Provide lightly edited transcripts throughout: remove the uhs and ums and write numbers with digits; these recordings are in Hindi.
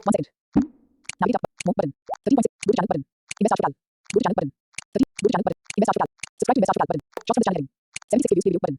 1 second. Navigate up. More button. 13.6. Go to channel button. Invest after cal. Go to channel button. 13. Go to channel button. Invest after cal. Subscribe to invest after cal button. Shots from the channel heading. 76 reviews button.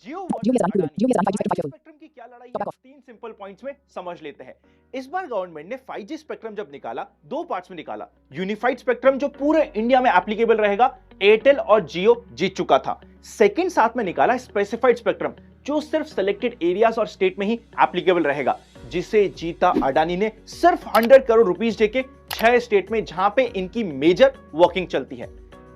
Jio Jio has run 5G spectrum spectrum की क्या लड़ाई है, तीन सिंपल पॉइंट्स में समझ लेते हैं। इस बार गवर्नमेंट ने 5G स्पेक्ट्रम जब निकाला, दो पार्ट्स में निकाला। यूनिफाइड स्पेक्ट्रम जो पूरे इंडिया में एप्लीकेबल रहेगा, एयरटेल और जियो जीत चुका था। सेकंड साथ में निकाला स्पेसिफाइड स्पेक्ट्रम जो सिर्फ सिलेक्टेड एरियाज और स्टेट में ही एप्लीकेबल रहेगा, जिसे जीता अडानी ने सिर्फ 100 करोड़ रुपीस देके 6 स्टेट में, जहां पे इनकी मेजर वर्किंग चलती है।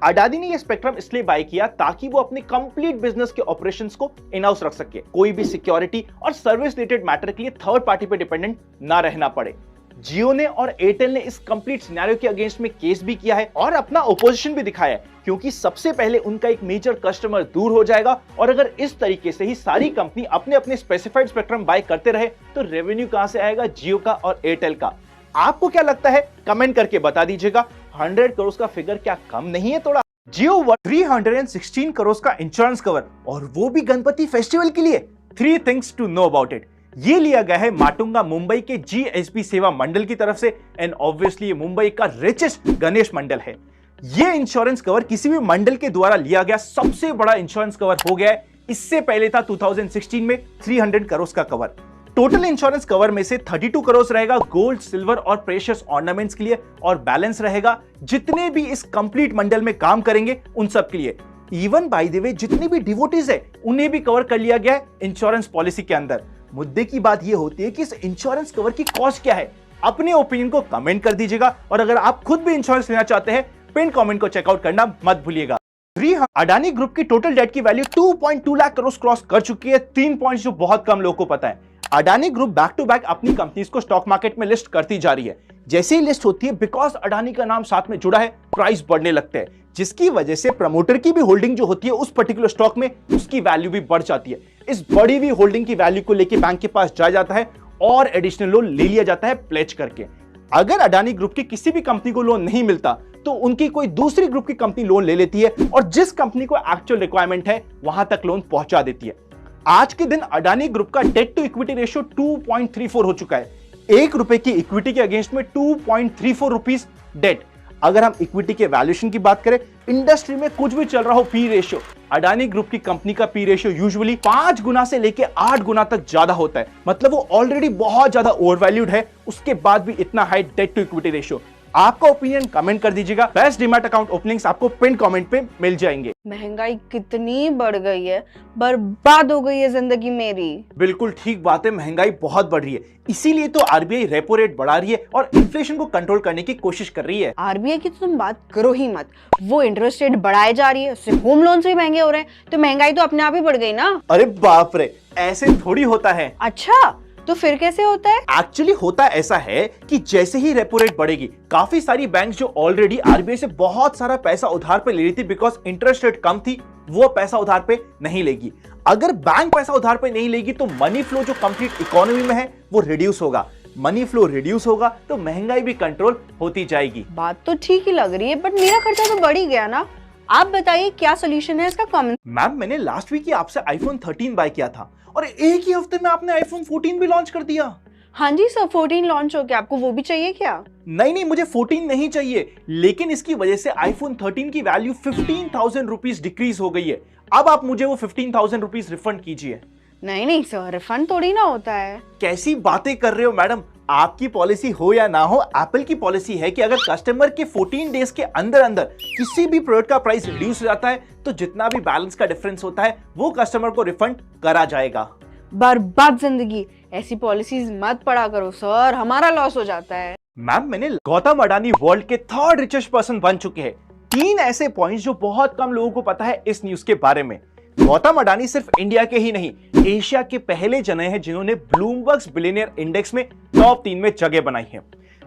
अडानी ने यह स्पेक्ट्रम इसलिए बाय किया ताकि वो अपने कंप्लीट बिजनेस के ऑपरेशंस को इन हाउस रख सके, कोई भी सिक्योरिटी और सर्विस रिलेटेड मैटर के लिए थर्ड पार्टी पे डिपेंडेंट ना रहना पड़े। जियो ने और एयरटेल ने इस कंप्लीट सिनेरियो के अगेंस्ट में केस भी किया है और अपना ओपोजिशन भी दिखाया है, क्योंकि सबसे पहले उनका एक मेजर कस्टमर दूर हो जाएगा। और अगर इस तरीके से ही सारी कंपनी अपने अपने स्पेसिफाइड स्पेक्ट्रम बाय करते रहे तो रेवेन्यू कहां से आएगा जियो का और एयरटेल का। आपको क्या लगता है, कमेंट करके बता दीजिएगा। 100 करोड़ का फिगर क्या कम नहीं है थोड़ा? जियो 316 करोड़ का इंश्योरेंस कवर, और वो भी गणपति फेस्टिवल के लिए। 3 things to know about it. ये लिया गया है माटुंगा मुंबई के जीएसबी सेवा मंडल की तरफ से, एंड ऑब्वियसली ये मुंबई का रिचेस्ट गणेश मंडल है। ये इंश्योरेंस कवर किसी भी मंडल के द्वारा लिया गया सबसे बड़ा इंश्योरेंस कवर हो गया है। इससे पहले था 2016 में 300 करोड़ का कवर। टोटल इंश्योरेंस कवर में से 32 करोड़ रहेगा गोल्ड, सिल्वर और प्रेशियस ऑर्नामेंट्स के लिए, और बैलेंस रहेगा जितने भी इस कंप्लीट मंडल में काम करेंगे उन सब के लिए। इवन बाय द वे जितने भी डिवोटीज है उन्हें भी कवर कर लिया गया है इंश्योरेंस पॉलिसी के अंदर। मुद्दे की बात यह होती है कि इस इंश्योरेंस कवर की कॉस्ट क्या है। अपने ओपिनियन को कमेंट कर दीजिएगा, और अगर आप खुद भी इंश्योरेंस लेना चाहते हैं पिन कमेंट को चेकआउट करना मत भूलिएगा। अडानी ग्रुप की टोटल डेट की वैल्यू 2.2 लाख करोड़ क्रॉस कर चुकी है। 3 पॉइंट्स जो बहुत कम लोगों को पता है। Adani group back to back अपनी कंपनीज को स्टॉक मार्केट में लिस्ट करती जा रही है। जैसे ही लिस्ट होती है, बिकॉज अडानी का नाम साथ में जुड़ा है, प्राइस बढ़ने लगते हैं, जिसकी वजह से प्रमोटर की भी होल्डिंग जो होती है उस पर्टिकुलर स्टॉक में, उसकी वैल्यू भी बढ़ जाती है। इस बढ़ी हुई होल्डिंग की वैल्यू को लेकर बैंक के पास जाया जाता है और एडिशनल लोन ले लिया जाता है प्लेज करके। अगर अडानी ग्रुप की किसी भी कंपनी को लोन नहीं मिलता तो उनकी कोई दूसरी ग्रुप की कंपनी लोन ले लेती है, और जिस कंपनी को एक्चुअल रिक्वायरमेंट है वहां तक लोन पहुंचा देती है। आज के दिन अडानी ग्रुप का डेट टू इक्विटी रेशियो 2.34 हो चुका है। 1 रुपए की इक्विटी के अगेंस्ट में 2.34 रुपीस डेट। अगर हम इक्विटी के वैल्यूएशन की बात करें, इंडस्ट्री में कुछ भी चल रहा हो, पी रेशियो, अडानी ग्रुप की कंपनी का पी रेशियो यूजुअली 5 गुना से लेके 8 गुना तक ज्यादा होता है। मतलब वो ऑलरेडी बहुत ज्यादा ओवरवैल्यूड है, उसके बाद भी इतना high debt to equity ratio. आपका ओपिनियन कमेंट कर दीजिएगा। बेस्ट डीमैट अकाउंट ओपनिंग्स आपको पिन कमेंट पे मिल जाएंगे। महंगाई कितनी बढ़ गई है, बर्बाद हो गई है जिंदगी मेरी। बिल्कुल ठीक बात है, महंगाई बहुत बढ़ रही है। इसीलिए तो आरबीआई रेपो रेट बढ़ा रही है और इन्फ्लेशन को कंट्रोल करने की कोशिश कर रही है। आरबीआई की तो तुम बात करो ही मत, वो इंटरेस्ट रेट बढ़ाए जा रही है, उससे होम लोन से महंगे हो रहे हैं, तो महंगाई तो अपने आप ही बढ़ गई ना। अरे बाप रे, ऐसे थोड़ी होता है। अच्छा, तो फिर कैसे होता है? एक्चुअली होता ऐसा है कि जैसे ही रेपो रेट बढ़ेगी, काफी सारी बैंक जो ऑलरेडी आरबीआई से बहुत सारा पैसा उधार पे ले रही थी, बिकॉज इंटरेस्ट रेट कम थी, वो पैसा उधार पे नहीं लेगी। अगर बैंक पैसा उधार पे नहीं लेगी तो मनी फ्लो जो कंप्लीट इकोनॉमी में है वो रिड्यूस होगा। मनी फ्लो रिड्यूस होगा तो महंगाई भी कंट्रोल होती जाएगी। बात तो ठीक ही लग रही है, बट मेरा खर्चा तो बढ़ ही गया ना। आप बताइए क्या सोल्यूशन है इसका? कमेंट। मैम, मैंने लास्ट वीक ही आपसे आईफोन 13 बाय किया था और एक ही हफ्ते में आपने आईफोन 14 भी लॉन्च कर दिया। हाँ जी सर, 14 लॉन्च हो गया। आपको वो भी चाहिए क्या? नहीं, मुझे 14 नहीं चाहिए, लेकिन इसकी वजह से आईफोन 13 की वैल्यू 15,000 रुपीज डिक्रीज हो गई है। अब आप मुझे वो 15,000 रुपीज रिफंड कीजिए। नहीं सर, रिफंड थोड़ी ना होता है। कैसी बातें कर रहे हो मैडम? आपकी पॉलिसी हो या ना हो, एप्पल की पॉलिसी है कि अगर कस्टमर के 14 डेज के अंदर अंदर किसी भी प्रोडक्ट का प्राइस रिड्यूस हो जाता है तो जितना भी बैलेंस का डिफरेंस होता है वो कस्टमर को रिफंड करा जाएगा। बर्बाद जिंदगी, ऐसी पॉलिसीज मत पढ़ा करो सर, हमारा लॉस हो जाता है। मैम, मैंने गौतम अडानी वर्ल्ड के 3rd रिचेस्ट पर्सन बन चुके हैं। 3 ऐसे पॉइंट्स जो बहुत कम लोगों को पता है इस न्यूज के बारे में। गौतम अडानी सिर्फ इंडिया के ही नहीं, एशिया के पहले जने हैं जिन्होंने ब्लूमबर्ग बिलियनियर इंडेक्स में टॉप 3 में जगह बनाई है।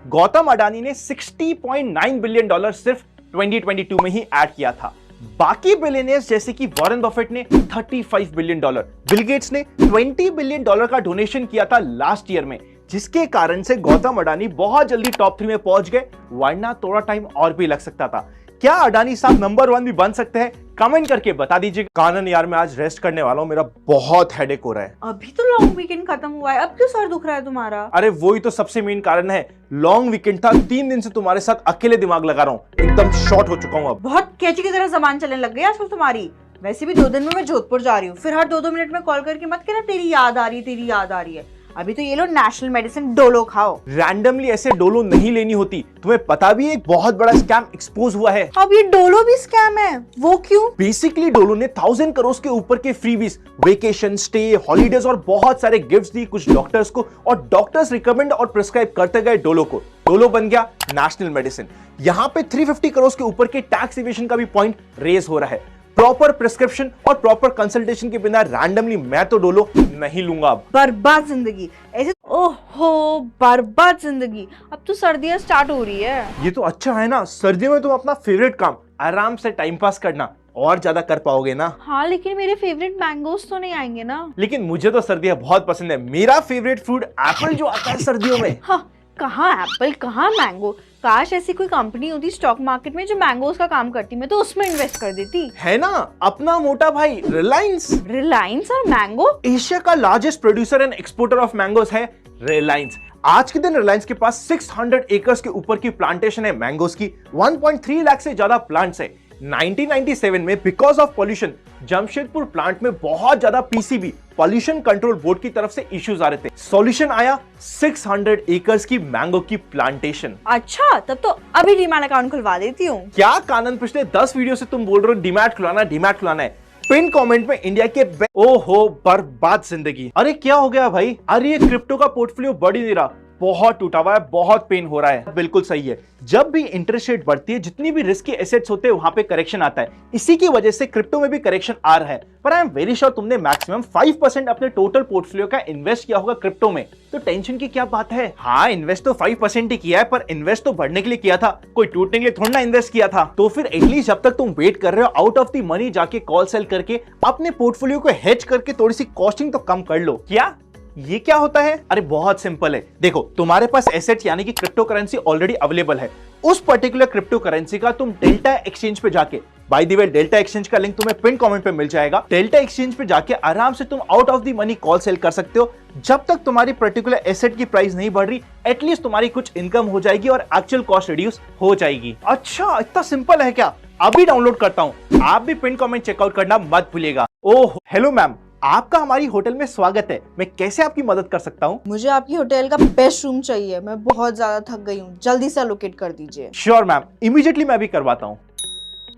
गौतम अडानी ने $60.9 बिलियन सिर्फ 2022 में ही ऐड किया था। बाकी बिलियनियर्स जैसे कि वॉरेन बफेट ने $35 बिलियन, बिल गेट्स ने $20 बिलियन का डोनेशन किया था लास्ट ईयर में, जिसके कारण से गौतम अडानी बहुत जल्दी टॉप 3 में पहुंच गए, वरना थोड़ा टाइम और भी लग सकता था। क्या अडानी साहब नंबर 1 भी बन सकते हैं? कमेंट करके बता दीजिए। कानन यार मैं आज रेस्ट करने वाला हूँ, मेरा बहुत हेडेक हो रहा है। अभी तो लॉन्ग वीकेंड खत्म हुआ है, अब क्यों सर दुख रहा है तुम्हारा? अरे वही तो सबसे मेन कारण है, लॉन्ग वीकेंड था, 3 दिन से तुम्हारे साथ अकेले दिमाग लगा रहा हूँ, एकदम शॉर्ट हो चुका हूँ अब। बहुत कैची की तरह जबान चलने लग गई आजकल तुम्हारी। वैसे भी 2 दिन में मैं जोधपुर जा रही हूँ, फिर हर 2-2 मिनट में कॉल करके मत कहना तेरी याद आ रही है, तेरी याद आ रही है। अभी तो ये लो नेशनल मेडिसिन डोलो खाओ। रैंडमली ऐसे डोलो नहीं लेनी होती, तुम्हें पता भी है एक बहुत बड़ा स्कैम एक्सपोज हुआ है। अब ये डोलो भी स्कैम है, वो क्यों? बेसिकली डोलो ने 1000 करोड़ के ऊपर के फ्रीबीज, वेकेशन, स्टे, हॉलीडेज और बहुत सारे गिफ्ट्स दी कुछ डॉक्टर्स को, और डॉक्टर्स रिकमेंड और प्रिस्क्राइब करते गए डोलो को। डोलो बन गया नेशनल मेडिसिन। यहाँ पे 350 करोड़ के ऊपर के टैक्स इवेशन का भी पॉइंट रेज हो रहा है। प्रॉपर प्रिस्क्रिप्शन और प्रॉपर कंसल्टेशन के बिना रैंडमली मैं तो डोलो नहीं लूंगा अब। बर्बाद जिंदगी ऐसे, ओहो बर्बाद जिंदगी। अब तो सर्दियां स्टार्ट हो रही है। ये तो अच्छा है ना, सर्दियों में तुम अपना फेवरेट काम आराम से टाइम पास करना और ज्यादा कर पाओगे ना। हाँ लेकिन मेरे फेवरेट मैंगोस तो नहीं आएंगे ना। लेकिन मुझे तो सर्दियां बहुत पसंद है, मेरा फेवरेट फ्रूट एप्पल जो आता है सर्दियों में। हाँ, कहाँ एप्पल कहाँ मैंगो। काश ऐसी कोई कंपनी होती स्टॉक मार्केट में जो मैंगोज का काम करती, मैं तो उसमें इन्वेस्ट कर देती। है ना अपना मोटा भाई रिलायंस। रिलायंस और मैंगो? एशिया का largest producer and exporter of mangoes है रिलायंस। आज के दिन रिलायंस के पास 600 एकर्स के ऊपर की प्लांटेशन है मैंगोज की, 1.3 लाख से ज्यादा प्लांट्स है। 1997 में because of pollution Jamshedpur plant में बहुत ज्यादा पीसीबी पॉल्यूशन कंट्रोल बोर्ड की तरफ से इश्यूज आ रहे थे। सॉल्यूशन आया 600 एकर्स की मैंगो की प्लांटेशन। अच्छा, तब तो अभी डीमैट अकाउंट खुलवा देती हूँ। क्या कानन, पिछले 10 वीडियो से तुम बोल रहे हो डीमैट खुलाना है। पिन कमेंट में इंडिया के ओहो बर्बाद जिंदगी। अरे क्या हो गया भाई? अरे ये क्रिप्टो का पोर्टफोलियो बढ़ ही नहीं रहा, बहुत टूटा हुआ है, बहुत पेन हो रहा है। बिल्कुल सही है, जब भी इंटरेस्ट रेट बढ़ती है, जितनी भी रिस्की एसेट्स होते हैं वहां पे करेक्शन आता है। इसी की वजह से क्रिप्टो में भी करेक्शन आ रहा है। पर आई एम वेरी श्योर तुमने मैक्सिमम 5% अपने टोटल पोर्टफोलियो का इन्वेस्ट किया होगा क्रिप्टो में, तो टेंशन की क्या बात है। हाँ इन्वेस्ट तो 5% ही किया है, पर इन्वेस्ट तो बढ़ने के लिए किया था, कोई टूटने के लिए थोड़ा ना इन्वेस्ट किया था। तो फिर एटलीस्ट जब तक तुम वेट कर रहे हो, आउट ऑफ द मनी जाके कॉल सेल करके अपने पोर्टफोलियो को हेज करके थोड़ी सी कॉस्टिंग तो कम कर लो। क्या ये क्या होता है? अरे बहुत सिंपल है, देखो तुम्हारे पास एसेट यानी कि क्रिप्टो करेंसी ऑलरेडी अवेलेबल है। उस पर्टिकुलर क्रिप्टो करेंसी का तुम डेल्टा एक्सचेंज पे जाके, by the way delta exchange का लिंक तुम्हें पिन कमेंट पे मिल जाएगा। डेल्टा एक्सचेंज पे जाके आराम से तुम out of the money call sell कर सकते हो। जब तक तुम्हारी पर्टिकुलर एसेट की प्राइस नहीं बढ़ रही, एटलीस्ट तुम्हारी कुछ इनकम हो जाएगी और एक्चुअल कॉस्ट रिड्यूस हो जाएगी। अच्छा इतना सिंपल है क्या? अभी डाउनलोड करता हूँ, आप भी पिन कमेंट चेकआउट करना मत भूलिएगा। ओह हेलो मैम, आपका हमारी होटल में स्वागत है, मैं कैसे आपकी मदद कर सकता हूँ? मुझे आपकी होटल का बेस्ट रूम चाहिए, मैं बहुत ज्यादा थक गई हूँ, जल्दी से एलोकेट कर दीजिए। श्योर मैम, इमीडिएटली मैं भी करवाता हूँ।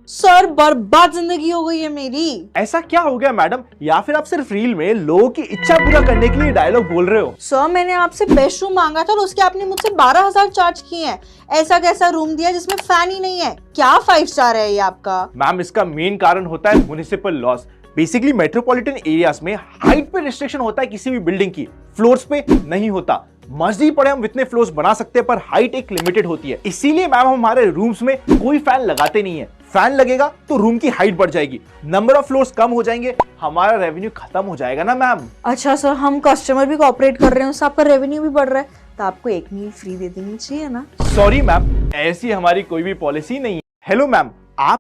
सर बर्बाद जिंदगी हो गई है मेरी। ऐसा क्या हो गया मैडम? या फिर आप सिर्फ रील में लोगों की इच्छा पूरा करने के लिए डायलॉग बोल रहे हो? सर मैंने आपसे बेस्ट रूम मांगा था और उसके आपने मुझसे 12,000 चार्ज किए हैं। ऐसा कैसा रूम दिया जिसमें फैन ही नहीं है? क्या 5 स्टार है ये आपका? मैम इसका मेन कारण होता है municipal loss. Basically metropolitan areas में हाइट पे रिस्ट्रिक्शन होता है किसी भी बिल्डिंग की, फ्लोर्स पे नहीं होता। मर्जी पड़े हम इतने फ्लोर्स बना सकते हैं, पर हाइट एक लिमिटेड होती है। इसीलिए मैम हम हमारे रूम्स में कोई फैन लगाते नहीं है। फैन लगेगा तो रूम की हाइट बढ़ जाएगी, नंबर ऑफ फ्लोर्स कम हो जाएंगे, हमारा रेवेन्यू खत्म हो जाएगा ना मैम। अच्छा सर, हम कस्टमर भी कोऑपरेट कर रहे हैं, उससे आपका रेवेन्यू भी बढ़ रहा है, तो आपको एक मील फ्री दे देनी चाहिए ना। सॉरी मैम, ऐसी हमारी कोई भी पॉलिसी नहीं है। हेलो मैम, आप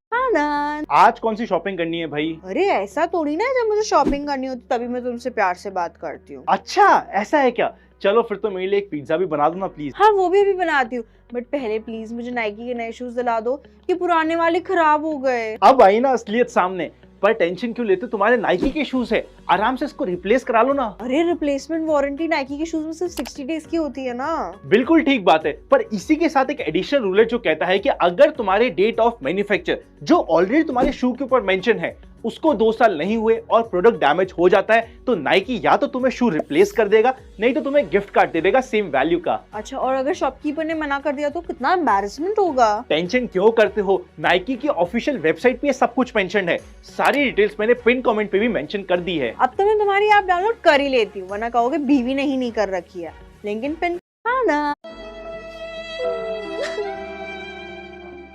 आज कौन सी शॉपिंग करनी है भाई? अरे ऐसा थोड़ी ना, जब मुझे शॉपिंग करनी होती तभी मैं तुमसे प्यार से बात करती हूँ। अच्छा ऐसा है क्या? चलो फिर तो मेरे लिए एक पिज्जा भी बना दो ना प्लीज। हाँ वो भी अभी बनाती हूँ, बट पहले प्लीज मुझे नाइकी के नए शूज दिला दो, ये पुराने वाले खराब हो गए। अब आई ना असलियत सामने, पर टेंशन क्यों लेते? तुम्हारे नाइकी के शूज है, आराम से इसको रिप्लेस करा लो ना। अरे रिप्लेसमेंट वारंटी नाइकी के शूज में सिर्फ 60 डेज की होती है ना। बिल्कुल ठीक बात है, पर इसी के साथ एक एडिशनल रूल है जो कहता है कि अगर तुम्हारे डेट ऑफ मैन्युफैक्चर जो ऑलरेडी तुम्हारे शू के ऊपर मेंशन है उसको 2 साल नहीं हुए और प्रोडक्ट डैमेज हो जाता है, तो नाइकी या तो तुम्हें शू रिप्लेस कर देगा, नहीं तो तुम्हें गिफ्ट कार्ड दे देगा सेम वैल्यू का। अच्छा, और अगर शॉपकीपर ने मना कर दिया तो कितना एम्बैरेसमेंट होगा। टेंशन क्यों करते हो, नाइकी की ऑफिशियल वेबसाइट पे सब कुछ मेंशन है, सारी डिटेल्स मैंने पिन कमेंट पे भी मेंशन कर दी है। अब तो मैं तुम्हारी ऐप डाउनलोड कर ही लेती हूँ, वरना कहोगे बीवी नहीं कर रखी है। लेकिन पिन ना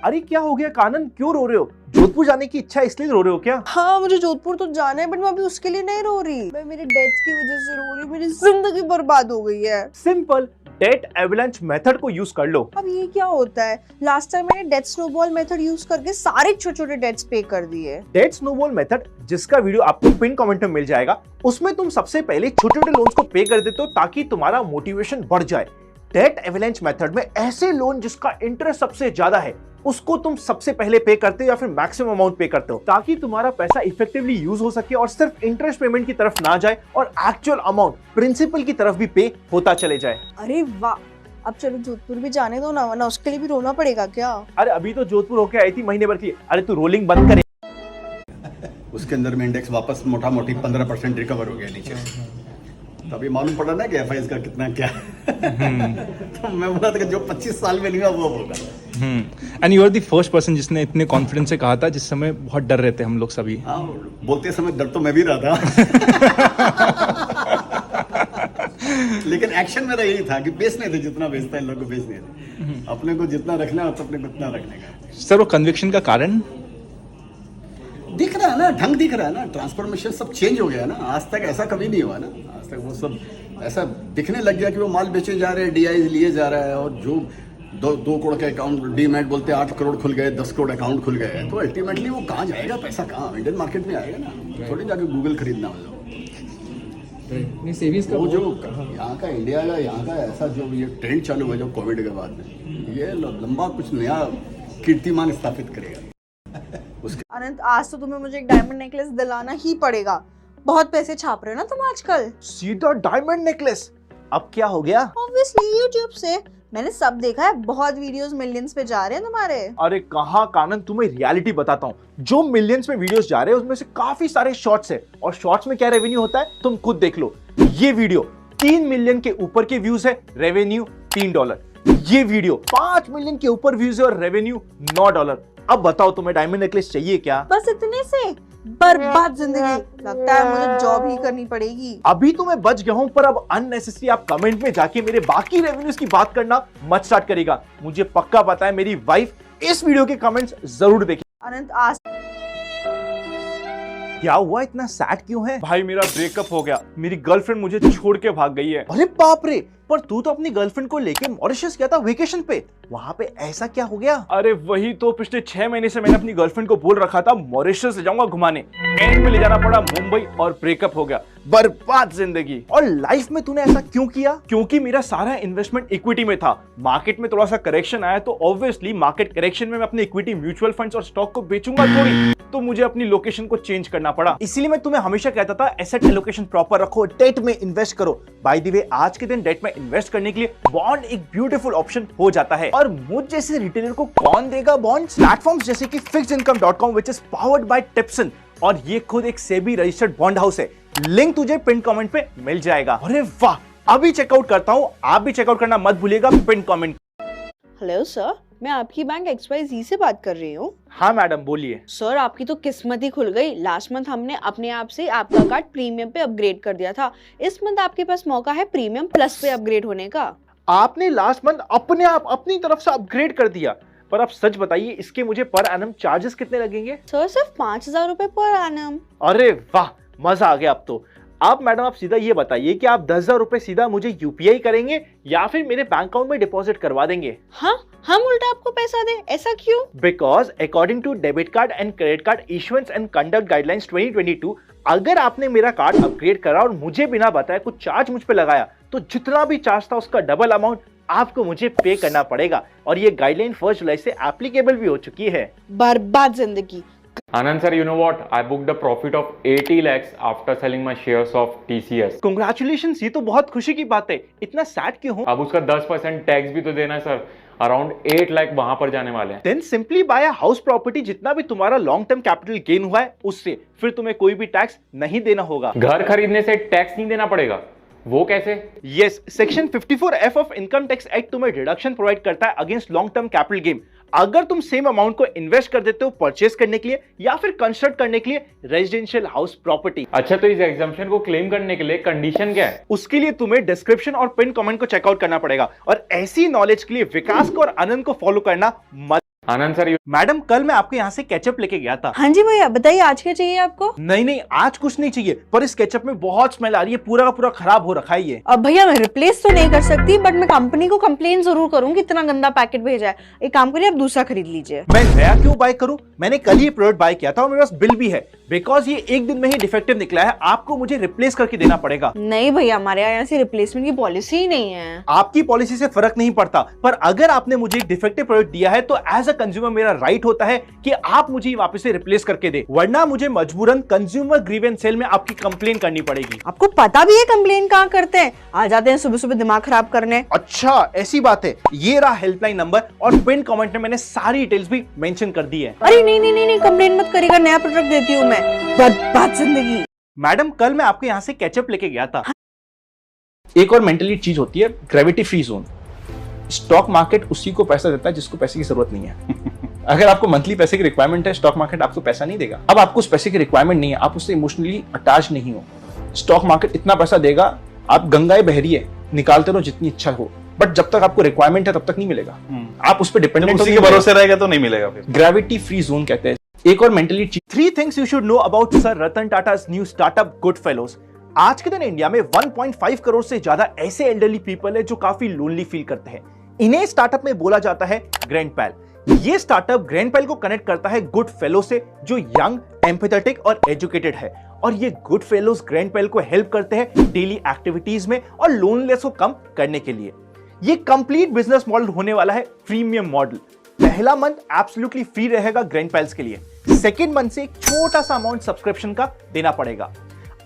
अरे क्या हो गया कानन, क्यों रो रहे हो? जोधपुर जाने की इच्छा इसलिए रो रहे हो क्या? हाँ मुझे जोधपुर तो जाना है, बट मैं अभी उसके लिए नहीं रो रही, मैं मेरे डेट्स की वजह से रो रही हूँ। मेरी जिंदगी बर्बाद हो गई है। सिंपल, डेट एवलांच मेथड को यूज कर लो। अब ये क्या होता है? लास्ट टाइम मैंने डेट स्नोबॉल मेथड यूज करके सारे छोटे छोटे डेट्स पे कर दिए। डेट स्नोबॉल मेथड, जिसका वीडियो आपको पिन कमेंट में मिल जाएगा, उसमें तुम सबसे पहले छोटे छोटे लोन्स को पे कर देते हो ताकि तुम्हारा मोटिवेशन बढ़ जाए। डेट एवलांच मेथड में ऐसे लोन जिसका इंटरेस्ट सबसे ज्यादा है उसको तुम सबसे पहले पे करते हो या फिर मैक्सिमम अमाउंट पे करते हो, ताकि तुम्हारा पैसा इफेक्टिवली यूज हो सके और सिर्फ इंटरेस्ट पेमेंट की तरफ ना जाए और एक्चुअल अमाउंट प्रिंसिपल की तरफ भी पे होता चले जाए। अरे वाह, अब चलो जोधपुर भी जाने दो ना, वरना उसके लिए भी रोना पड़ेगा क्या? अरे अभी तो जोधपुर होके आई थी महीने भर की। अरे तू रोलिंग बंद करे। उसके अंदर में इंडेक्स वापस मोटा मोटी 15% रिकवर हो गया नीचे से। तो अभी मालूम पड़ा ना कि एफआईएस का कितना क्या तो मैं बोला था कि जो 25 साल में नहीं हुआ वो होगा। And you are the first person जिसने इतने कॉन्फिडेंस से कहा था, जिस समय बहुत डर रहे थे हम लोग सभी। हाँ, बोलते समय डर तो मैं भी रहा था लेकिन एक्शन मेरा यही था कि बेचने थे, जितना बेचता है लोग को बेचने थे। अपने को जितना रखना है तो अपने को उतना रखने का। सर वो कन्विक्शन का कारण दिख रहा है ना, ढंग दिख रहा है ना, ट्रांसफॉर्मेशन सब चेंज हो गया ना। आज तक ऐसा कभी नहीं हुआ ना, आज तक वो सब ऐसा दिखने लग गया कि वो माल बेचे जा रहे हैं, डीआई लिए जा रहा है, और जो 2 करोड़ के अकाउंट डीमैट बोलते हैं 8 करोड़ खुल गए, 10 करोड़ अकाउंट खुल गए, तो अल्टीमेटली वो कहाँ जाएगा पैसा? कहाँ? इंडियन मार्केट में आएगा ना, थोड़ी जाके गूगल खरीदना मतलब। वो जो यहाँ का इंडिया का यहाँ का ऐसा जो ये ट्रेंड चालू हुआ जो कोविड के बाद में, ये लंबा कुछ नया कीर्तिमान स्थापित करेगा। अनंत, आज तो तुम्हें मुझे एक डायमंड नेकलेस दिलाना ही पड़ेगा। बहुत पैसे छाप रहे हो ना तुम आजकल। सीधा डायमंड नेकलेस? अब क्या हो गया? ऑब्वियसली यूट्यूब से मैंने सब देखा है, बहुत वीडियोस मिलियंस पे जा रहे हैं तुम्हारे। अरे कहाँ कानन, तुम्हें रियलिटी बताता हूँ। जो मिलियंस में वीडियोस जा रहे हैं उसमें से काफी सारे शॉर्ट्स है, और शॉर्ट्स में क्या रेवेन्यू होता है तुम खुद देख लो। ये वीडियो 3 मिलियन के ऊपर के व्यूज है, रेवेन्यू $3। ये वीडियो 5 मिलियन के ऊपर व्यूज है और रेवेन्यू $9। अब बताओ तुम्हें डायमंड नेकलेस चाहिए क्या? बस इतने से बर्बाद जिंदगी। लगता है मुझे जॉब ही करनी पड़ेगी। अभी तो मैं बच गया हूं, पर अब अननेसेसरी आप कमेंट में जाके मेरे बाकी रेवेन्यूज की बात करना मत स्टार्ट करेगा। मुझे पक्का पता है मेरी वाइफ इस वीडियो के कमेंट्स जरूर देखेगी। अनंत, आज क्या हुआ, इतना सैड क्यों है? भाई मेरा ब्रेकअप हो गया, मेरी गर्लफ्रेंड मुझे छोड़ के भाग गई है। अरे बाप रे, पर तू तो अपनी गर्लफ्रेंड को लेके मॉरिशस गया था वेकेशन पे, वहां पे ऐसा क्या हो गया? अरे वही तो, पिछले 6 महीने से मैंने अपनी गर्लफ्रेंड को बोल रखा था मॉरिशस ले जाऊंगा घुमाने, एंड में ले जाना पड़ा मुंबई और ब्रेकअप हो गया। बर्बाद जिंदगी। और लाइफ में तूने ऐसा क्यों किया? क्योंकि मेरा सारा इन्वेस्टमेंट इक्विटी में था। मार्केट में थोड़ा सा करेक्शन आया तो ऑब्वियसली मार्केट करेक्शन में मैं अपने इक्विटी, म्यूचुअल फंड्स और स्टॉक को बेचूंगा थोड़ी, तो मुझे अपनी लोकेशन को चेंज करना पड़ा। इसीलिए मैं तुम्हें हमेशा कहता था एसेट एलोकेशन प्रॉपर रखो, डेट में इन्वेस्ट करो। बाय द वे, आज के दिन डेट में इन्वेस्ट करने के लिए बॉन्ड एक ब्यूटीफुल ऑप्शन हो जाता है, और मुझ जैसे रिटेलर को कौन देगा बॉन्ड? प्लेटफॉर्म्स जैसे कि fixedincome.com which is powered by Tipson, और ये खुद एक सेबी रजिस्टर्ड बॉन्ड हाउस है। लिंक तुझे पिन कमेंट पे मिल जाएगा। अरे वाह, अभी चेकआउट करता हूँ, आप भी चेकआउट करना मत भूलिएगा पिन कमेंट। हेलो सर, मैं आपकी बैंक XYZ से बात कर रही हूँ। हाँ मैडम बोलिए। सर, आपकी तो किस्मत ही खुल गई। लास्ट मंथ हमने अपने आप से आपका कार्ड प्रीमियम पे अपग्रेड कर दिया था। इस मंथ आपके पास मौका है प्रीमियम प्लस पे अपग्रेड होने का। आपने लास्ट मंथ अपने आप अपनी तरफ से अपग्रेड कर दिया, पर आप सच बताइए इसके मुझे पर एनम चार्जेस कितने लगेंगे? सर, सिर्फ 5,000 रुपए पर एनम। अरे वाह, मजा आ गया अब तो। आप मैडम आप सीधा ये बताइए कि आप 10,000 रुपए सीधा मुझे यूपीआई करेंगे या फिर मेरे बैंक अकाउंट में डिपॉजिट करवा देंगे? हाँ, हम उल्टा आपको पैसा दे, ऐसा क्यों? Because according to debit card and credit card issuance and conduct guidelines 2022, अगर आपने मेरा कार्ड अपग्रेड करा और मुझे बिना बताए कुछ चार्ज मुझ पे लगाया, तो जितना भी चार्ज था उसका डबल अमाउंट आपको मुझे पे करना पड़ेगा। और ये गाइडलाइन 1 जुलाई से एप्लीकेबल भी हो चुकी है। बर्बाद जिंदगी। Anand sir, you know what? I booked a profit of 80 lakhs after selling my shares of TCS. Congratulations, ये तो बहुत खुशी की बात है। इतना सैड क्यों हो? अब उसका 10% टैक्स भी तो देना है सर। अराउंड 8 लाख वहां पर जाने वाले हैं। Then simply buy a house property, जितना भी तुम्हारा लॉन्ग टर्म कैपिटल गेन हुआ है उससे, फिर तुम्हें कोई भी टैक्स नहीं देना होगा। घर खरीदने से टैक्स नहीं देना पड़ेगा, वो कैसे? Yes, section 54F of income tax act तुम्हें डिडक्शन प्रोवाइड करता है against long term capital gain, अगर तुम सेम अमाउंट को इन्वेस्ट कर देते हो परचेस करने के लिए या फिर कंस्ट्रक्ट करने के लिए रेजिडेंशियल हाउस प्रॉपर्टी। अच्छा, तो इस एग्जम्पशन को क्लेम करने के लिए कंडीशन क्या है? उसके लिए तुम्हें डिस्क्रिप्शन और पिन कमेंट को चेकआउट करना पड़ेगा, और ऐसी नॉलेज के लिए विकास को और आनंद को फॉलो करना मत आनंद सर, मैडम कल मैं आपके यहाँ से केचप लेके गया था। हाँ जी भैया, बताइए आज क्या चाहिए आपको? नहीं आज कुछ नहीं चाहिए, पर इस केचप में बहुत स्मेल आ रही है, पूरा का पूरा खराब हो रखा है ये। अब भैया मैं रिप्लेस तो नहीं कर सकती, बट मैं कंपनी को कंप्लेन जरूर करूंगी, इतना गंदा पैकेट भेजा है। एक काम करिए, आप दूसरा खरीद लीजिए। मैं नया क्यों बाय करूं? मैंने कल ही प्रोडक्ट बाय किया था और मेरे पास बिल भी है। बिकॉज ये एक दिन में ही डिफेक्टिव निकला है, आपको मुझे रिप्लेस करके देना पड़ेगा। नहीं भैया, हमारे यहाँ से रिप्लेसमेंट की पॉलिसी ही नहीं है। आपकी पॉलिसी से फर्क नहीं पड़ता, पर अगर आपने मुझे एक डिफेक्टिव प्रोडक्ट दिया है तो एज अ कंज्यूमर मेरा राइट होता है कि आप मुझे वापस से रिप्लेस करके दे, वरना मुझे मजबूरन कंज्यूमर ग्रीवेंस सेल में आपकी कंप्लेन करनी पड़ेगी। आपको पता भी है कंप्लेन कहाँ करते हैं? आ जाते हैं सुबह सुबह दिमाग खराब करने। अच्छा ऐसी बात है, ये रहा हेल्पलाइन नंबर और पिन कमेंट में मैंने सारी डिटेल्स भी मेंशन कर दी है। अरे नहीं, कंप्लेन मत करिएगा, नया प्रोडक्ट देती हूँ मैं। बर्बाद जिंदगी। मैडम कल मैं आपके यहाँ से केचप लेके गया था। एक और मेंटली चीज होती है gravity free zone. Stock market उसी को पैसा देता है जिसको पैसे की जरूरत नहीं है। अगर आपको मंथली पैसे की रिक्वायरमेंट है, स्टॉक मार्केट आपको पैसा नहीं देगा। अब आपको उस पैसे की रिक्वायरमेंट नहीं है, आप उससे इमोशनली अटैच नहीं हो, स्टॉक मार्केट इतना पैसा देगा, आप गंगाएं बह रही है, निकालते रहो जितनी इच्छा हो, बट जब तक आपको रिक्वायरमेंट है तब तक नहीं मिलेगा। आप उस पर डिपेंडेंट उसी के भरोसे रहेगा तो नहीं मिलेगा फिर। ग्रेविटी फ्री जोन कहते हैं। एक और mentally 3 things you should know about sir Ratan Tata's new startup Good Fellows. आज के दिन इंडिया में 1.5 करोड़ से ज्यादा ऐसे एल्डरली पीपल है जो काफी लोनली फील करते हैं। इन्हें स्टार्टअप में बोला जाता है ग्रैंड पैल। ये स्टार्टअप ग्रैंड पैल को कनेक्ट करता है गुड फेलो से जो यंग, एम्पैथेटिक और एजुकेटेड है, और ये गुड फेलोज ग्रैंड पैल को हेल्प करते हैं डेली एक्टिविटीज में और लोनलेस को कम करने के लिए। ये कंप्लीट बिजनेस मॉडल होने वाला है प्रीमियम मॉडल। पहला मंथ एब्सोल्युटली फ्री रहेगा ग्रैंड पैल्स के लिए, सेकेंड मंथ से एक छोटा सा अमाउंट सब्सक्रिप्शन का देना पड़ेगा।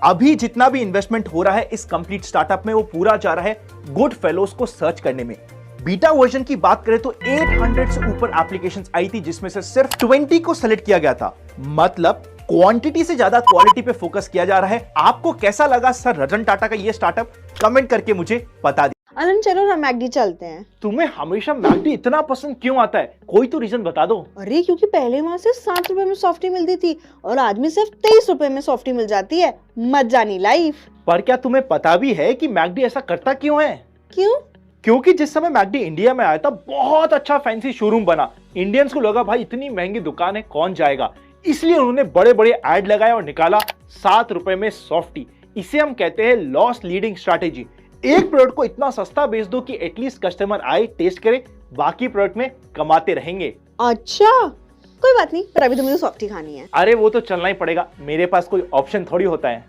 अभी जितना भी इन्वेस्टमेंट हो रहा है इस कंप्लीट स्टार्टअप में वो पूरा जा रहा है गुड फेलोज को सर्च करने में। बीटा वर्जन की बात करें तो 800 से ऊपर एप्लीकेशंस आई थी, जिसमें से सिर्फ 20 को सेलेक्ट किया गया था। मतलब क्वांटिटी से ज्यादा क्वालिटी पे फोकस किया जा रहा है। आपको कैसा लगा सर रतन टाटा का ये स्टार्टअप? कमेंट करके मुझे बता दीजिए। आनंद चलो ना मैकडी चलते हैं। तुम्हें हमेशा मैकडी इतना पसंद क्यों आता है? कोई तो रीजन बता दो। अरे क्योंकि पहले वहां से 7 रुपए में सॉफ्टी मिलती थी और आज में सिर्फ 23 रुपए में सॉफ्टी मिल जाती है। मजानी लाइफ। पर क्या तुम्हें पता भी है कि मैकडी ऐसा करता क्यों है? क्यों? क्योंकि जिस समय मैकडी इंडिया में आया था बहुत अच्छा फैंसी शोरूम बना। इंडियंस को लगा भाई इतनी महंगी दुकान है कौन जाएगा, इसलिए उन्होंने बड़े बड़े एड लगाए और निकाला 7 रुपए में सॉफ्टी। इसे हम कहते हैं लॉस लीडिंग स्ट्रैटेजी। एक प्रोडक्ट को इतना सस्ता बेच दो कि एटलीस्ट कस्टमर आए, टेस्ट करे, बाकी प्रोडक्ट में कमाते रहेंगे। अच्छा कोई बात नहीं, पर अभी तो मुझे सॉफ्टी खानी है। अरे वो तो चलना ही पड़ेगा, मेरे पास कोई ऑप्शन थोड़ी होता है।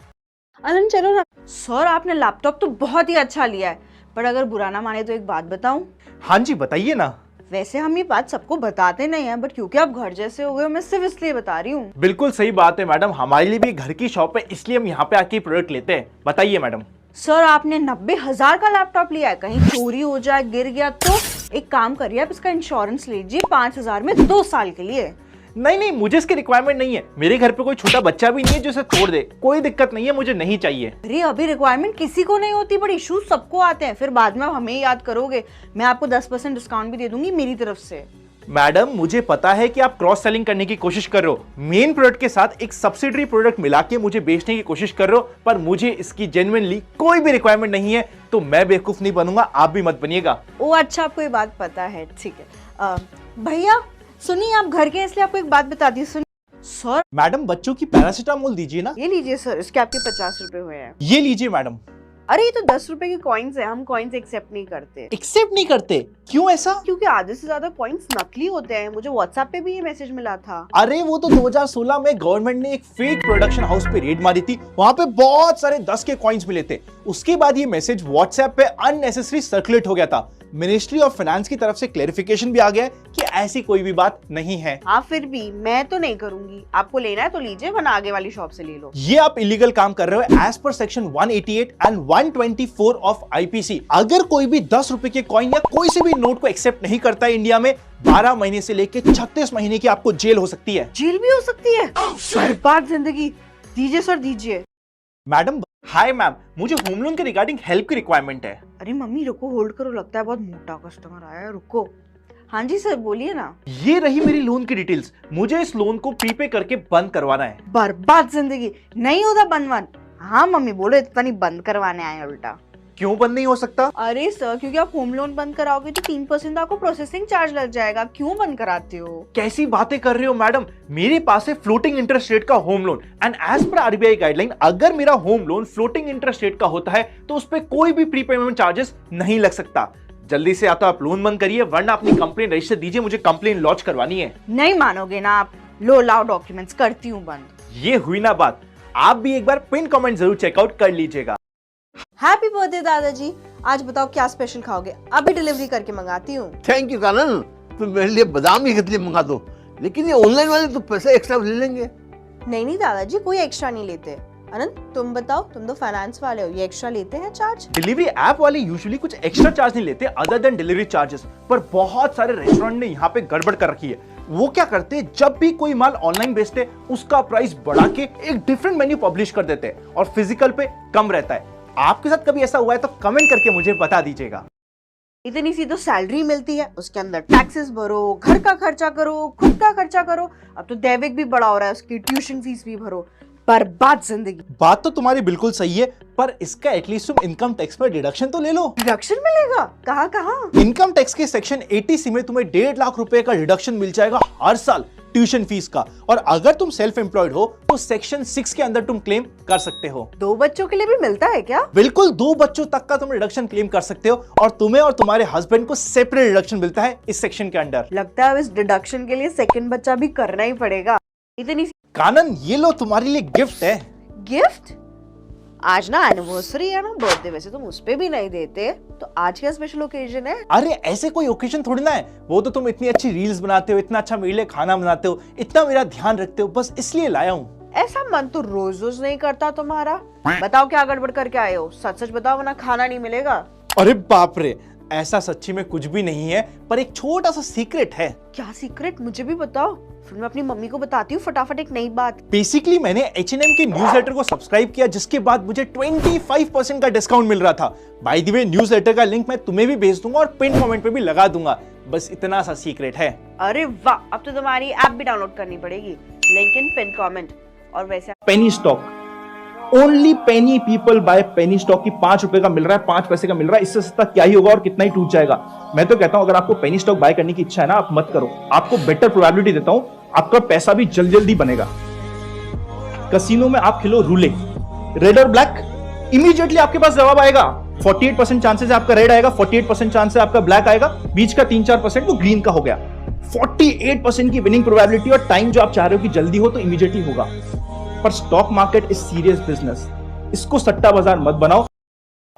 आनंद चलो ना। सर आपने लैपटॉप तो बहुत ही अच्छा लिया है, पर अगर बुरा ना माने तो एक बात बताऊं। हाँ जी बताइए ना। वैसे हम ये बात सबको बताते नहीं हैं, बट क्योंकि आप घर जैसे हो गए, मैं सिर्फ इसलिए बता रही हूँ। बिल्कुल सही बात है मैडम, हमारे लिए भी घर की शॉप है, इसलिए हम यहाँ पे आके प्रोडक्ट लेते हैं। बताइए मैडम। सर आपने 90,000 का लैपटॉप लिया है, कहीं चोरी हो जाए, गिर गया तो एक काम करिए, आप इसका इंश्योरेंस लीजिए 5,000 में 2 साल के लिए। नहीं मुझे इसकी रिक्वायरमेंट नहीं है। मेरे घर पे कोई छोटा बच्चा भी नहीं है जो इसे तोड़ दे। कोई दिक्कत नहीं है, मुझे नहीं चाहिए। अरे अभी रिक्वायरमेंट किसी को नहीं होती, बट इश्यूज सबको आते हैं, फिर बाद में आप हमें याद करोगे। मैं आपको 10% डिस्काउंट भी दे दूंगी मेरी तरफ से। मैडम मुझे पता है कि आप क्रॉस सेलिंग करने की कोशिश कर रहे हो, मेन प्रोडक्ट के साथ एक सब्सिडरी प्रोडक्ट मिला के मुझे बेचने की कोशिश कर रहे हो, पर मुझे इसकी जेन्युइनली कोई भी रिक्वायरमेंट नहीं है, तो मैं बेवकूफ नहीं बनूंगा, आप भी मत बनिएगा। ओ अच्छा, आपको ये बात पता है, ठीक है। भैया सुनिए, आप घर के हैं इसलिए आपको एक बात बता दी। सुनिए सर। मैडम बच्चों की पैरासिटामोल दीजिए ना। ये लीजिए सर, इसके आपके 50 रुपए हुए हैं। ये लीजिए मैडम। अरे ये तो 10 रुपए के कॉइन्स है, हम कॉइन्स एक्सेप्ट नहीं करते। एक्सेप्ट नहीं करते? क्यों ऐसा? क्योंकि आधे से ज्यादा कॉइन्स नकली होते हैं। मुझे व्हाट्सएप पे भी ये मैसेज मिला था। अरे वो तो 2016 में गवर्नमेंट ने एक फेक प्रोडक्शन हाउस पे रेड मारी थी, वहां पे बहुत सारे 10 के कॉइन्स मिले थे। उसके बाद ये मैसेज व्हाट्सएप पे अननेसेसरी सर्कुलेट हो गया था। मिनिस्ट्री ऑफ फाइनेंस की तरफ से क्लेरिफिकेशन भी आ गया कि ऐसी कोई भी बात नहीं है। हाँ फिर भी मैं तो नहीं करूंगी, आपको लेना है तो लीजिए, वरना आगे वाली शॉप से ले लो। ये आप इलीगल काम कर रहे हो as per section 188 and 124 of IPC. अगर कोई भी 10 रुपए के कॉइन या कोई से भी नोट को एक्सेप्ट नहीं करता है इंडिया में, 12 महीने से लेकर 36 महीने की आपको जेल हो सकती है। जेल भी हो सकती है? बर्बाद जिंदगी। दीजिए सर दीजिए। मैडम हाय मैम, मुझे होम लोन के रिगार्डिंग हेल्प की रिक्वायरमेंट है। अरे मम्मी रुको, होल्ड करो, लगता है बहुत मोटा कस्टमर आया है, रुको। हाँ जी सर बोलिए ना। ये रही मेरी लोन की डिटेल्स, मुझे इस लोन को प्रीपे करके बंद करवाना है। बर्बाद जिंदगी, नहीं होता बंद। हाँ मम्मी बोलो, इतना नहीं बंद करवाने आए उल्टा। क्यों बंद नहीं हो सकता? अरे सर, क्योंकि आप होम लोन बंद कराओगे तो 3% आपको प्रोसेसिंग चार्ज लग जाएगा। क्यों बंद कराते हो? कैसी बातें कर रहे हो मैडम, मेरे पास है फ्लोटिंग इंटरेस्ट रेट का home loan and as per RBI guideline अगर मेरा home loan floating interest rate का होता है तो उस पर कोई भी प्रीपेमेंट चार्जेस नहीं लग सकता। जल्दी से या तो आप लोन बंद करिए वरना अपनी कंप्लेन रजिस्टर दीजिए, मुझे कंप्लेन लॉन्च करवानी है। नहीं मानोगे ना आप? लो लाओ डॉक्यूमेंट्स, करती हूँ बंद। ये हुई ना बात। आप भी एक बार पिन कमेंट जरूर चेकआउट कर लीजिएगा। हैप्पी बर्थडे दादाजी। आज बताओ क्या स्पेशल खाओगे? अभी डिलीवरी करके मंगाती हूँ। थैंक यू कानन, तुम मेरे लिए बादाम ही खतली मंगा दो, लेकिन ये ऑनलाइन वाले तो पैसे एक्स्ट्रा ले लेंगे। नहीं दादाजी, कोई एक्स्ट्रा नहीं लेते। अनंत तुम बताओ, तुम तो फाइनेंस वाले हो, ये एक्स्ट्रा लेते हैं चार्ज? डिलीवरी ऐप वाले यूजुअली कुछ एक्स्ट्रा चार्ज नहीं लेते अदर देन डिलीवरी चार्जेस, पर बहुत सारे रेस्टोरेंट ने यहाँ पे गड़बड़ कर रखी है। वो क्या करते हैं, जब भी कोई माल ऑनलाइन बेचते हैं उसका प्राइस बढ़ा के एक डिफरेंट मेन्यू पब्लिश कर देते हैं और फिजिकल पे कम रहता है। आपके साथ कभी ऐसा हुआ है तो कमेंट करके मुझे बता दीजिएगा। इतनी सी तो सैलरी मिलती है, उसके अंदर टैक्सेस भरो, घर का खर्चा करो, खुद का खर्चा करो, अब तो दैविक भी बड़ा हो रहा है, उसकी ट्यूशन फीस भी भरो। बर्बाद जिंदगी। बात तो तुम्हारी बिल्कुल सही है, पर इसका एटलीस्ट तुम इनकम टैक्स पर डिडक्शन तो ले लो। डिडक्शन मिलेगा? कहाँ कहाँ? इनकम टैक्स के सेक्शन 80C में तुम्हें 1.5 लाख रुपए का डिडक्शन मिल जाएगा हर साल ट्यूशन फीस का, और अगर तुम सेल्फ एम्प्लॉयड हो तो सेक्शन 6 के अंदर तुम क्लेम कर सकते हो। 2 बच्चों के लिए भी मिलता है क्या? बिल्कुल, 2 बच्चों तक का तुम रिडक्शन क्लेम कर सकते हो और तुम्हें और तुम्हारे हस्बैंड को सेपरेट रिडक्शन मिलता है इस सेक्शन के अंडर। लगता है इस डिडक्शन के लिए सेकंड बच्चा भी करना ही पड़ेगा। इतनी कानन, ये लो तुम्हारे लिए गिफ्ट है। गिफ्ट? आज ना एनिवर्सरी है ना, बर्थडे, वैसे तुम उस पे भी नहीं देते, तो आज क्या स्पेशल ओकेजन है? अरे ऐसे कोई ओकेजन थोड़ी ना है, वो तो तुम इतनी अच्छी रील्स बनाते हो, इतना अच्छा मेरे लिए खाना बनाते हो, इतना मेरा ध्यान रखते हो, बस इसलिए लाया हूँ। ऐसा मन तो रोज रोज नहीं करता तुम्हारा। बताओ क्या गड़बड़ करके आए हो, सच सच बताओ वरना खाना नहीं मिलेगा। अरे बाप रे, ऐसा सच्ची में कुछ भी नहीं है, पर एक छोटा सा सीक्रेट है। क्या सीक्रेट? मुझे भी बताओ, फिर मैं अपनी मम्मी को बताती हूँ फटाफट एक नई बात। बेसिकली मैंने H&M के न्यूज़लेटर को सब्सक्राइब किया, जिसके बाद मुझे 25% का डिस्काउंट मिल रहा था। बाय द वे, न्यूज़लेटर का लिंक मैं तुम्हें भी भेज दूंगा और पिन कमेंट पे भी लगा दूंगा। बस इतना सा सीक्रेट है। अरे वाह, अब तो तुम्हारी ऐप भी डाउनलोड करनी पड़ेगी, लिंक इन पिन कमेंट। और वैसे पेनी स्टॉक, ओनली पेनी पीपल बाय पेनी स्टॉक की 5 रुपए का मिल रहा है, 5 पैसे का मिल रहा है। इससे सस्ता क्या ही होगा और कितना ही टूट जाएगा। मैं तो कहता हूं अगर आपको पेनी स्टॉक बाय करने की इच्छा है ना, आप मत करो। आपको बेटर प्रोबेबिलिटी देता हूं, आपका पैसा भी जल्दी जल्दी बनेगा। कसिनो में आप खेलो रूले, रेड और ब्लैक, इमीडिएटली आपके पास जवाब आएगा। 48% चांसेस है आपका रेड आएगा, 48% चांस है आपका ब्लैक आएगा, बीच का 3-4% वो ग्रीन का हो गया। 48% की विनिंग प्रोबेबिलिटी, और टाइम जो आप चाह रहे हो कि जल्दी हो तो इमीडिएटली होगा। पर stock market is serious business, इसको सट्टा बाजार मत बनाओ।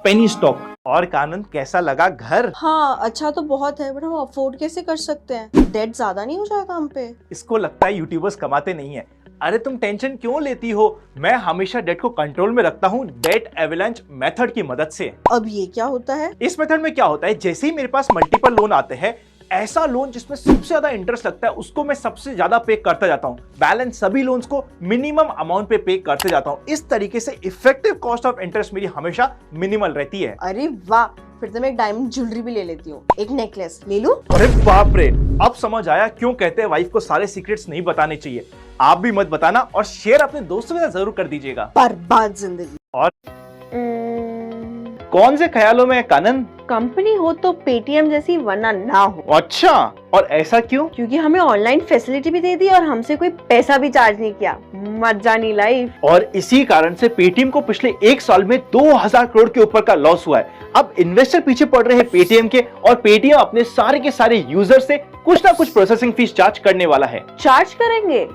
Penny stock. और कानन, कैसा लगा घर? हाँ अच्छा तो बहुत है, बट हम अफोर्ड कैसे कर सकते हैं? डेट ज्यादा नहीं हो जाएगा हम पे? इसको लगता है यूट्यूबर्स कमाते नहीं है। अरे तुम टेंशन क्यों लेती हो, मैं हमेशा डेट को कंट्रोल में रखता हूँ डेट एवलांच मेथड की मदद से। अब ये क्या होता है? इस मेथड में क्या होता है, जैसे ही मेरे पास मल्टीपल लोन आते हैं, ऐसा लोन जिसमें सबसे ज्यादा इंटरेस्ट लगता है उसको मैं सबसे ज्यादा पे करता जाता हूं। बैलेंस सभी लोन्स को मिनिमम अमाउंट पे करते जाता हूं। इस तरीके से इफेक्टिव कॉस्ट ऑफ इंटरेस्ट मेरी हमेशा मिनिमल रहती है। अरे वाह, फिर तो मैं एक डायमंड ज्वेलरी भी ले लेती हूँ, एक नेकलेस ले लूं? अरे बाप रे, अब समझ आया क्यों कहते हैं वाइफ को सारे सीक्रेट्स नहीं बताने चाहिए। आप भी मत बताना और शेयर अपने दोस्तों के साथ जरूर कर दीजिएगा। बर्बाद जिंदगी। और कौन से ख्यालों में कानन? कंपनी हो तो पेटीएम जैसी, वरना ना हो। अच्छा, और ऐसा क्यों? क्योंकि हमें ऑनलाइन फैसिलिटी भी दे दी और हमसे कोई पैसा भी चार्ज नहीं किया। मजानी लाइफ। और इसी कारण से पेटीएम को पिछले 1 साल में 2000 करोड़ के ऊपर का लॉस हुआ है। अब इन्वेस्टर पीछे पड़ रहे हैं पेटीएम के, और पेटीएम अपने सारे के सारे यूजर से कुछ ना कुछ प्रोसेसिंग फीस चार्ज करने वाला है। चार्ज करेंगे?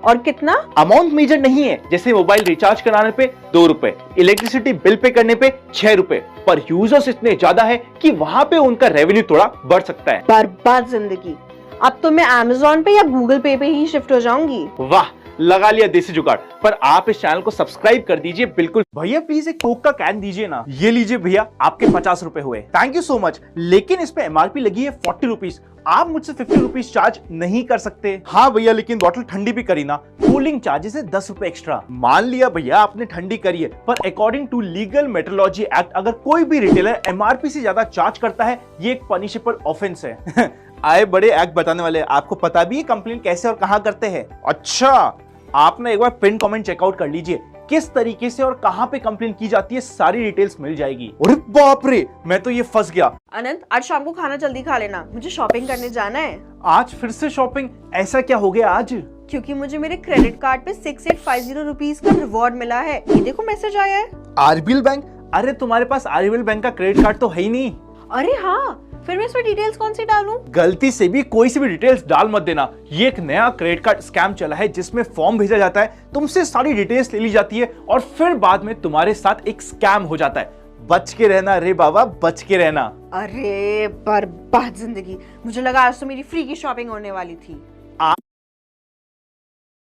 और कितना? अमाउंट मेजर नहीं है, जैसे मोबाइल रिचार्ज कराने पे 2 रुपए, इलेक्ट्रिसिटी बिल पे करने पे 6 रुपए, पर यूजर्स इतने ज्यादा है कि वहां पे उनका रेवेन्यू थोड़ा बढ़ सकता है। बर्बाद जिंदगी। अब तो मैं अमेज़न पे या गूगल पे पे ही शिफ्ट हो जाऊंगी। वाह, लगा लिया देसी जुगाड़। पर आप इस चैनल को सब्सक्राइब कर दीजिए बिल्कुल। भैया प्लीज एक कोक का कैन दीजिए ना। ये लीजिए भैया, आपके 50 रुपए हुए। Thank you so much. लेकिन इस पे एमआरपी लगी है 40 रुपीज। आप मुझसे 50 रुपीज चार्ज नहीं कर सकते। हाँ भैया, लेकिन बॉटल ठंडी भी करी ना, कूलिंग चार्जेस है 10 रुपए एक्स्ट्रा। मान लिया भैया आपने ठंडी करी है, पर according to legal metrology act अगर कोई भी रिटेलर एमआरपी से ज्यादा चार्ज करता है, ये एक पनिशेबल ऑफेंस है। आए बड़े एक्ट बताने वाले, आपको पता भी है कंप्लेन कैसे और कहां करते हैं? अच्छा, आपने एक बार पिन कमेंट चेकआउट कर लीजिए। किस तरीके से और कहां पे कंप्लेन की जाती है, सारी डिटेल्स मिल जाएगी। अरे बाप रे, मैं तो ये फंस गया। अनंत, आज शाम को खाना जल्दी खा लेना, मुझे शॉपिंग करने जाना है। आज फिर से शॉपिंग? ऐसा क्या हो गया आज? क्योंकि मुझे मेरे क्रेडिट कार्ड पे 6850 रुपीस का रिवॉर्ड मिला है। ये देखो मैसेज आया है। RBL bank? अरे तुम्हारे पास आरबीएल बैंक का क्रेडिट कार्ड तो है ही नहीं। अरे हाँ, फिर मैं इसमें डिटेल्स कौन सी डालूं? गलती से भी कोई सी भी डिटेल्स डाल मत देना। ये एक नया क्रेडिट कार्ड स्कैम चला है जिसमें फॉर्म भेजा जाता है, तुमसे सारी डिटेल्स ले ली जाती है और फिर बाद में तुम्हारे साथ एक स्कैम हो जाता है। बच के रहना रे बाबा, बच के रहना। अरे बर्बाद जिंदगी, मुझे लगा आज तो मेरी फ्री की शॉपिंग होने वाली थी।